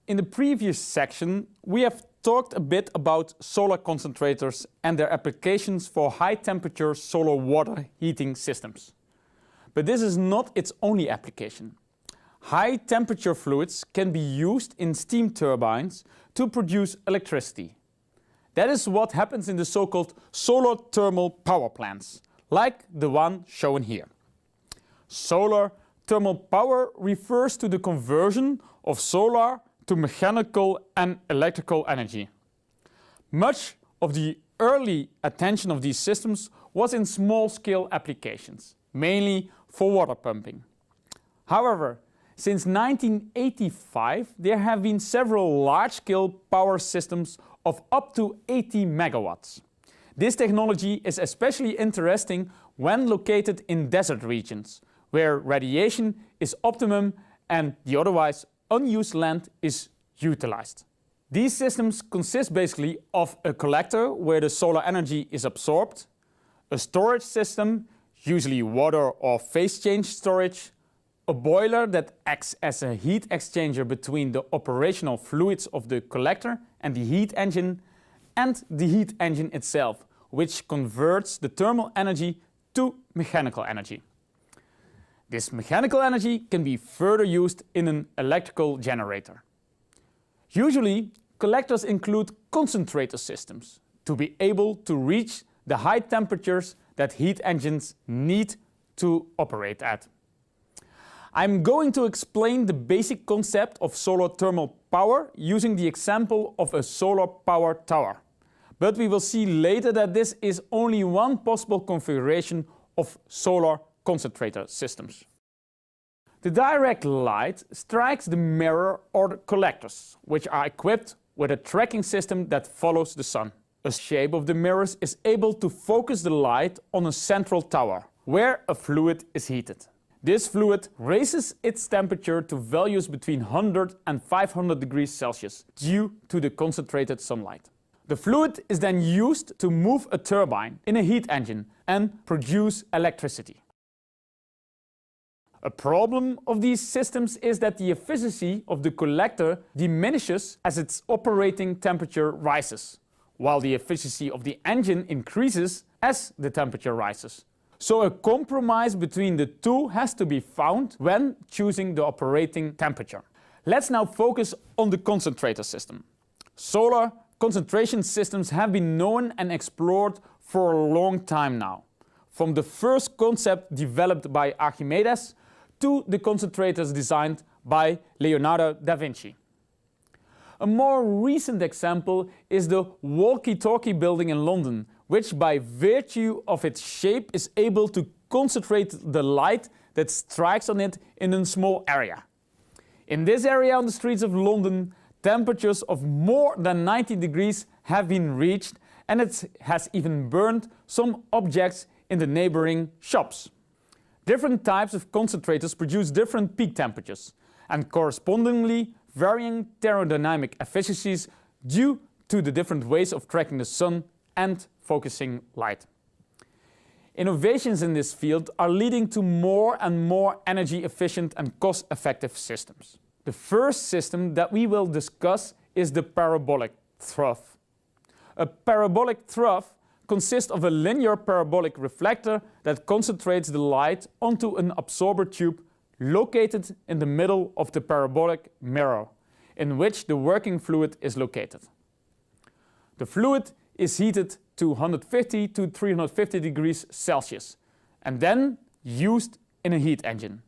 In the previous section, we have talked a bit about solar concentrators and their applications for high-temperature solar water heating systems. But this is not its only application. High-temperature fluids can be used in steam turbines to produce electricity. That is what happens in the so-called solar thermal power plants, like the one shown here. Solar thermal power refers to the conversion of solar to mechanical and electrical energy. Much of the early attention of these systems was in small-scale applications, mainly for water pumping. However, since 1985 there have been several large-scale power systems of up to 80 megawatts. This technology is especially interesting when located in desert regions, where radiation is optimum and the otherwise unused land is utilized. These systems consist basically of a collector where the solar energy is absorbed, a storage system, usually water or phase change storage, a boiler that acts as a heat exchanger between the operational fluids of the collector and the heat engine itself, which converts the thermal energy to mechanical energy. This mechanical energy can be further used in an electrical generator. Usually, collectors include concentrator systems to be able to reach the high temperatures that heat engines need to operate at. I'm going to explain the basic concept of solar thermal power using the example of a solar power tower. But we will see later that this is only one possible configuration of solar concentrator systems. The direct light strikes the mirror or the collectors, which are equipped with a tracking system that follows the sun. The shape of the mirrors is able to focus the light on a central tower, where a fluid is heated. This fluid raises its temperature to values between 100 and 500 degrees Celsius due to the concentrated sunlight. The fluid is then used to move a turbine in a heat engine and produce electricity. A problem of these systems is that the efficiency of the collector diminishes as its operating temperature rises, while the efficiency of the engine increases as the temperature rises. So a compromise between the two has to be found when choosing the operating temperature. Let's now focus on the concentrator system. Solar concentration systems have been known and explored for a long time now, from the first concept developed by Archimedes to the concentrators designed by Leonardo da Vinci. A more recent example is the Walkie-Talkie building in London, which by virtue of its shape is able to concentrate the light that strikes on it in a small area. In this area on the streets of London, temperatures of more than 90 degrees have been reached, and it has even burned some objects in the neighboring shops. Different types of concentrators produce different peak temperatures and correspondingly varying thermodynamic efficiencies due to the different ways of tracking the sun and focusing light. Innovations in this field are leading to more and more energy efficient and cost-effective systems. The first system that we will discuss is the parabolic trough. A parabolic trough consists of a linear parabolic reflector that concentrates the light onto an absorber tube located in the middle of the parabolic mirror, in which the working fluid is located. The fluid is heated to 150 to 350 degrees Celsius and then used in a heat engine.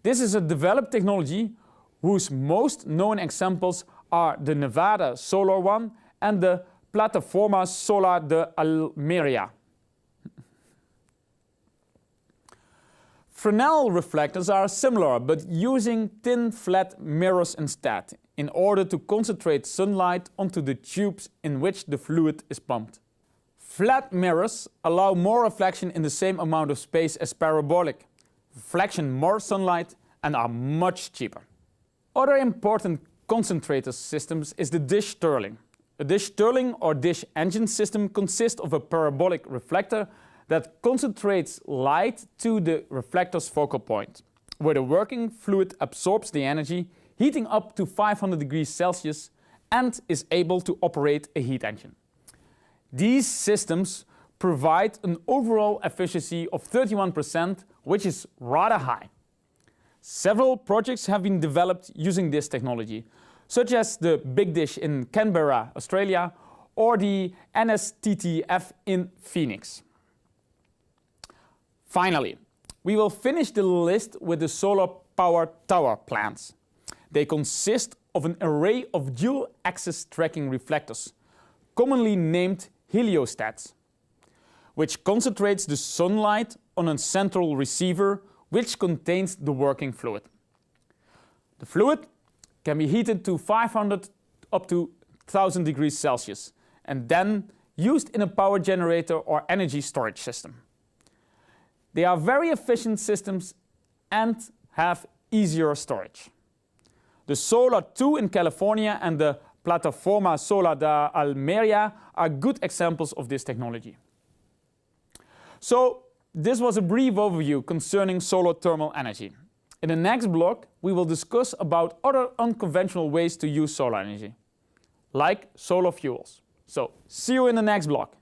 This is a developed technology whose most known examples are the Nevada Solar One and the Plataforma Solar de Almeria. Fresnel reflectors are similar, but using thin flat mirrors instead, in order to concentrate sunlight onto the tubes in which the fluid is pumped. Flat mirrors allow more reflection in the same amount of space as parabolic, reflection more sunlight, and are much cheaper. Other important concentrator systems is the dish Stirling. A dish Stirling or dish engine system consists of a parabolic reflector that concentrates light to the reflector's focal point, where the working fluid absorbs the energy, heating up to 500 degrees Celsius, and is able to operate a heat engine. These systems provide an overall efficiency of 31%, which is rather high. Several projects have been developed using this technology, such as the Big Dish in Canberra, Australia, or the NSTTF in Phoenix. Finally, we will finish the list with the solar power tower plants. They consist of an array of dual-axis tracking reflectors, commonly named heliostats, which concentrates the sunlight on a central receiver which contains the working fluid. The fluid can be heated to 500 up to 1000 degrees Celsius and then used in a power generator or energy storage system. They are very efficient systems and have easier storage. The Solar 2 in California and the Plataforma Solar da Almeria are good examples of this technology. So, this was a brief overview concerning solar thermal energy. In the next block, we will discuss about other unconventional ways to use solar energy, like solar fuels. So, see you in the next block.